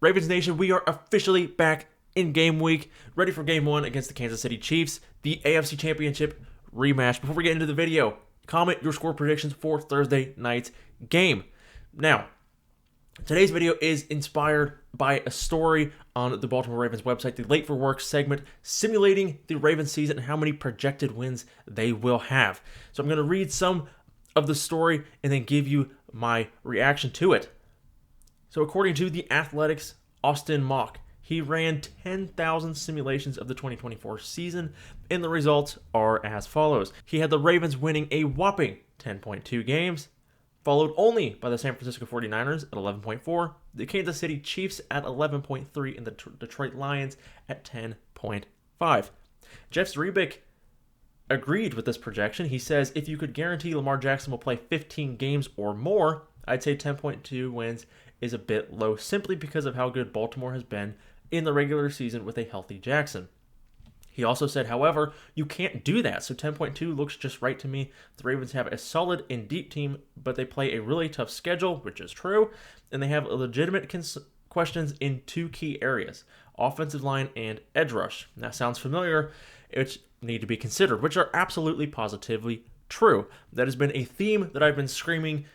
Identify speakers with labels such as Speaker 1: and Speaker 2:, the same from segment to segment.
Speaker 1: Ravens Nation, we are officially back in game week, ready for game one against the Kansas City Chiefs, the AFC Championship rematch. Before we get into the video, comment your score predictions for Thursday night's game. Now, today's video is inspired by a story on the Baltimore Ravens website, the Late for Work segment, simulating the Ravens season and how many projected wins they will have. So I'm going to read some of the story and then give you my reaction to it. So according to the Athletics' Austin Mock, he ran 10,000 simulations of the 2024 season, and the results are as follows. He had the Ravens winning a whopping 10.2 games, followed only by the San Francisco 49ers at 11.4, the Kansas City Chiefs at 11.3, and the Detroit Lions at 10.5. Jeff Zrebiec agreed with this projection. He says, if you could guarantee Lamar Jackson will play 15 games or more, I'd say 10.2 wins is a bit low, simply because of how good Baltimore has been in the regular season with a healthy Jackson. He also said, however, you can't do that, so 10.2 looks just right to me. The Ravens have a solid and deep team, but they play a really tough schedule, which is true, and they have legitimate questions in two key areas, offensive line and edge rush. That sounds familiar, which need to be considered, which are absolutely positively true. That has been a theme that I've been screaming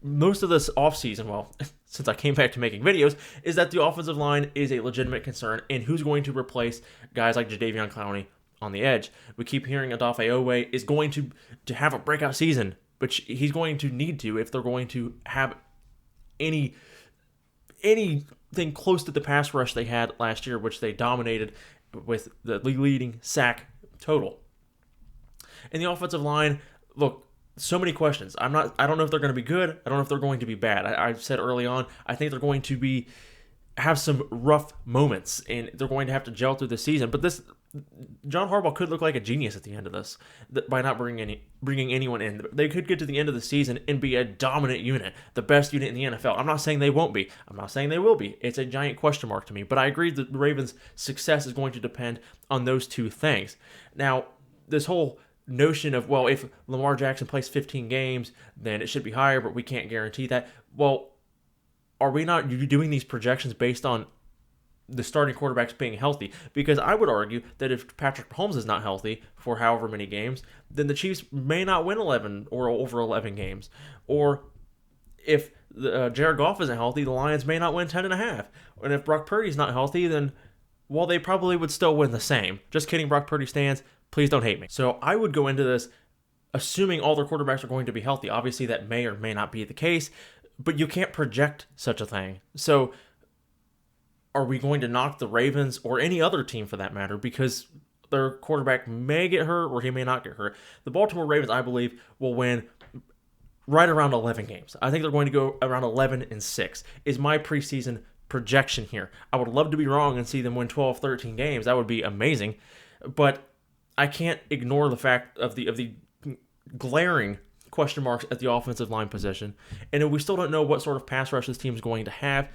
Speaker 1: most of this offseason, well, since I came back to making videos, is that the offensive line is a legitimate concern, and who's going to replace guys like Jadeveon Clowney on the edge. We keep hearing Odafe Oweh is going to have a breakout season, which he's going to need to if they're going to have anything close to the pass rush they had last year, which they dominated with the leading sack total. And the offensive line, look, so many questions. I don't know if they're going to be good. I don't know if they're going to be bad. I said early on, I think they're going to have some rough moments, and they're going to have to gel through the season. But John Harbaugh could look like a genius at the end of this by not bringing anyone in. They could get to the end of the season and be a dominant unit, the best unit in the NFL. I'm not saying they won't be. I'm not saying they will be. It's a giant question mark to me. But I agree that the Ravens' success is going to depend on those two things. Now, this whole notion of, well, if Lamar Jackson plays 15 games, then it should be higher, but we can't guarantee that. Well, are we not doing these projections based on the starting quarterbacks being healthy? Because I would argue that if Patrick Mahomes is not healthy for however many games, then the Chiefs may not win 11 or over 11 games. Or if Jared Goff isn't healthy, the Lions may not win 10.5. And if Brock Purdy's not healthy, then, well, they probably would still win the same. Just kidding, Brock Purdy stands. Please don't hate me. So I would go into this assuming all their quarterbacks are going to be healthy. Obviously, that may or may not be the case, but you can't project such a thing. So are we going to knock the Ravens or any other team for that matter because their quarterback may get hurt or he may not get hurt? The Baltimore Ravens, I believe, will win right around 11 games. I think they're going to go around 11-6 is my preseason projection here. I would love to be wrong and see them win 12, 13 games. That would be amazing. But I can't ignore the fact of the glaring question marks at the offensive line position. And we still don't know what sort of pass rush this team is going to have.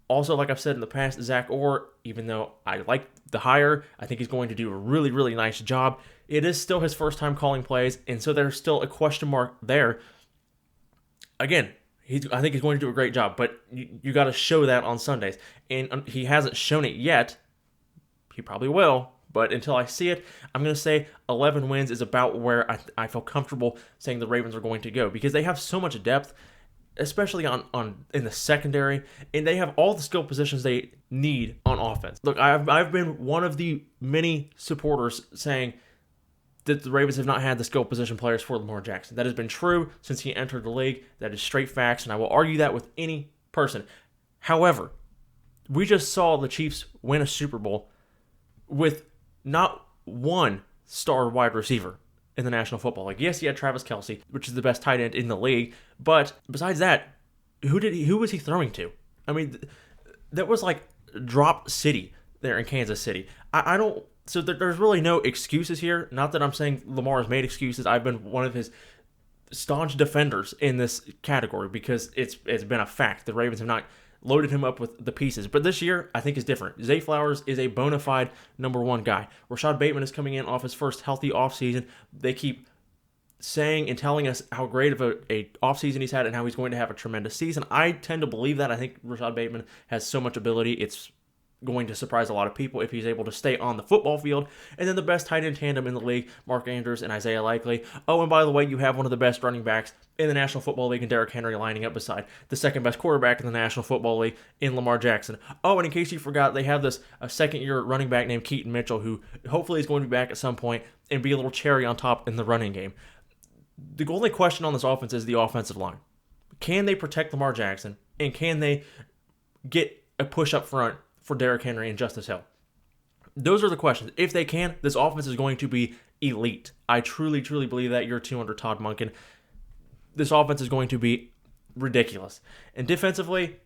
Speaker 1: Also, like I've said in the past, Zach Orr, even though I like the hire, I think he's going to do a really, really nice job. It is still his first time calling plays, and so there's still a question mark there. Again, I think he's going to do a great job, but you got to show that on Sundays. And he hasn't shown it yet. He probably will. But until I see it, I'm going to say 11 wins is about where I feel comfortable saying the Ravens are going to go, because they have so much depth, especially in the secondary, and they have all the skill positions they need on offense. Look, I've been one of the many supporters saying that the Ravens have not had the skill position players for Lamar Jackson. That has been true since he entered the league. That is straight facts, and I will argue that with any person. However, we just saw the Chiefs win a Super Bowl with not one star wide receiver in the National Football League. Yes, he had Travis Kelce, which is the best tight end in the league, but besides that, who was he throwing to? I mean, that was like drop city there in Kansas City. So there's really no excuses here. Not that I'm saying Lamar has made excuses. I've been one of his staunch defenders in this category because it's been a fact. The Ravens have not loaded him up with the pieces. But this year, I think is different. Zay Flowers is a bona fide number one guy. Rashad Bateman is coming in off his first healthy offseason. They keep saying and telling us how great of a offseason he's had and how he's going to have a tremendous season. I tend to believe that. I think Rashad Bateman has so much ability. It's going to surprise a lot of people if he's able to stay on the football field. And then the best tight end tandem in the league, Mark Andrews and Isaiah Likely. Oh, and by the way, you have one of the best running backs in the National Football League in Derrick Henry lining up beside the second best quarterback in the National Football League in Lamar Jackson. Oh, and in case you forgot, they have this second-year running back named Keaton Mitchell, who hopefully is going to be back at some point and be a little cherry on top in the running game. The only question on this offense is the offensive line. Can they protect Lamar Jackson, and can they get a push up front for Derrick Henry and Justice Hill? Those are the questions. If they can, this offense is going to be elite. I truly, truly believe that. Year 2 under Todd Monken, this offense is going to be ridiculous. And defensively,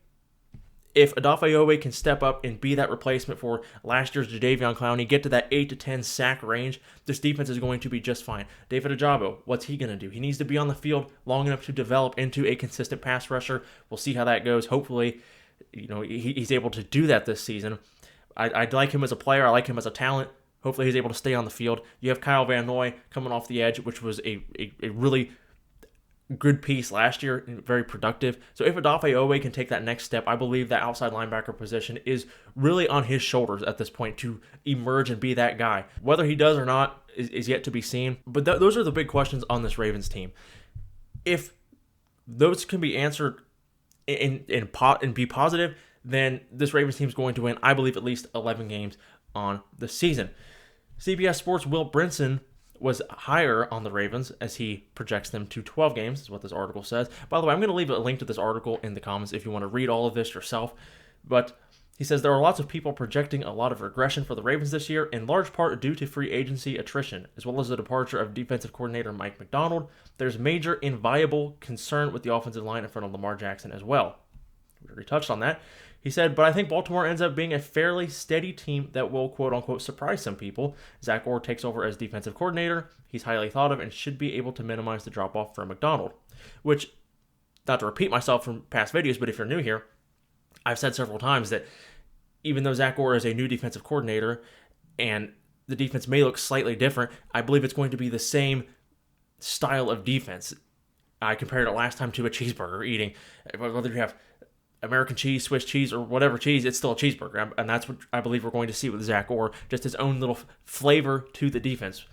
Speaker 1: if Odafe can step up and be that replacement for last year's Jadeveon Clowney, get to that 8 to 10 sack range, this defense is going to be just fine. David Ojabo, what's he going to do? He needs to be on the field long enough to develop into a consistent pass rusher. We'll see how that goes. Hopefully, he's able to do that this season. I like him as a player. I like him as a talent. Hopefully he's able to stay on the field. You have Kyle Van Noy coming off the edge, which was a really good piece last year and very productive. So if Odafe can take that next step, I believe that outside linebacker position is really on his shoulders at this point to emerge and be that guy. Whether he does or not is yet to be seen. But those are the big questions on this Ravens team. If those can be answered and be positive, then this Ravens team is going to win, I believe, at least 11 games on the season. CBS Sports' Will Brinson was higher on the Ravens as he projects them to 12 games, is what this article says. By the way, I'm going to leave a link to this article in the comments if you want to read all of this yourself. But he says there are lots of people projecting a lot of regression for the Ravens this year, in large part due to free agency attrition, as well as the departure of defensive coordinator Mike Macdonald. There's major and viable concern with the offensive line in front of Lamar Jackson as well. We already touched on that. He said, but I think Baltimore ends up being a fairly steady team that will, quote-unquote, surprise some people. Zach Orr takes over as defensive coordinator. He's highly thought of and should be able to minimize the drop-off for Macdonald. Which, not to repeat myself from past videos, but if you're new here, I've said several times that even though Zach Orr is a new defensive coordinator and the defense may look slightly different, I believe it's going to be the same style of defense. I compared it last time to a cheeseburger eating. Whether you have American cheese, Swiss cheese, or whatever cheese, it's still a cheeseburger. And that's what I believe we're going to see with Zach Orr, just his own little flavor to the defense.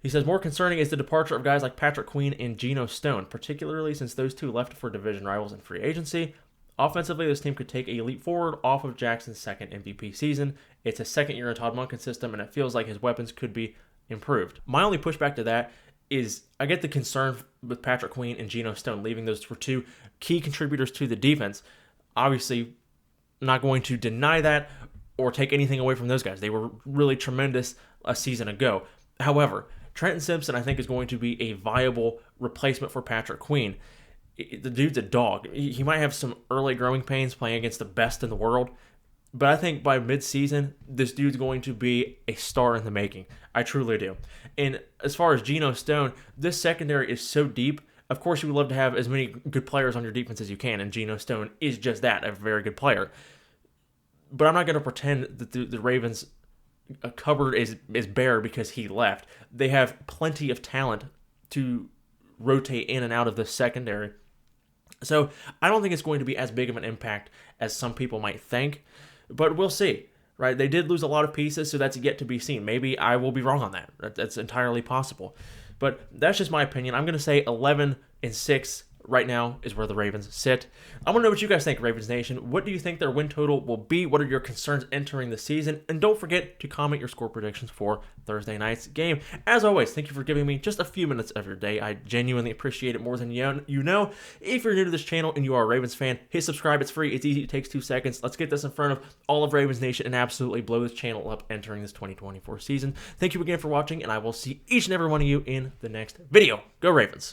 Speaker 1: He says, more concerning is the departure of guys like Patrick Queen and Geno Stone, particularly since those two left for division rivals in free agency. Offensively, this team could take a leap forward off of Jackson's second MVP season. It's a second year in Todd Monken's system, and it feels like his weapons could be improved. My only pushback to that is I get the concern with Patrick Queen and Geno Stone, leaving those for two key contributors to the defense. Obviously, I'm not going to deny that or take anything away from those guys. They were really tremendous a season ago. However, Trenton Simpson, I think, is going to be a viable replacement for Patrick Queen. The dude's a dog. He might have some early growing pains playing against the best in the world, but I think by mid-season, this dude's going to be a star in the making. I truly do. And as far as Geno Stone, this secondary is so deep. Of course, you would love to have as many good players on your defense as you can, and Geno Stone is just that, a very good player. But I'm not going to pretend that the Ravens' cupboard is bare because he left. They have plenty of talent to rotate in and out of the secondary. So I don't think it's going to be as big of an impact as some people might think, but we'll see. Right? They did lose a lot of pieces, so that's yet to be seen. Maybe I will be wrong on that. That's entirely possible. But that's just my opinion. I'm going to say 11-6 right now is where the Ravens sit. I want to know what you guys think, Ravens Nation. What do you think their win total will be? What are your concerns entering the season? And don't forget to comment your score predictions for Thursday night's game. As always, thank you for giving me just a few minutes of your day. I genuinely appreciate it more than you know. If you're new to this channel and you are a Ravens fan, hit subscribe. It's free. It's easy. It takes 2 seconds. Let's get this in front of all of Ravens Nation and absolutely blow this channel up entering this 2024 season. Thank you again for watching, and I will see each and every one of you in the next video. Go Ravens!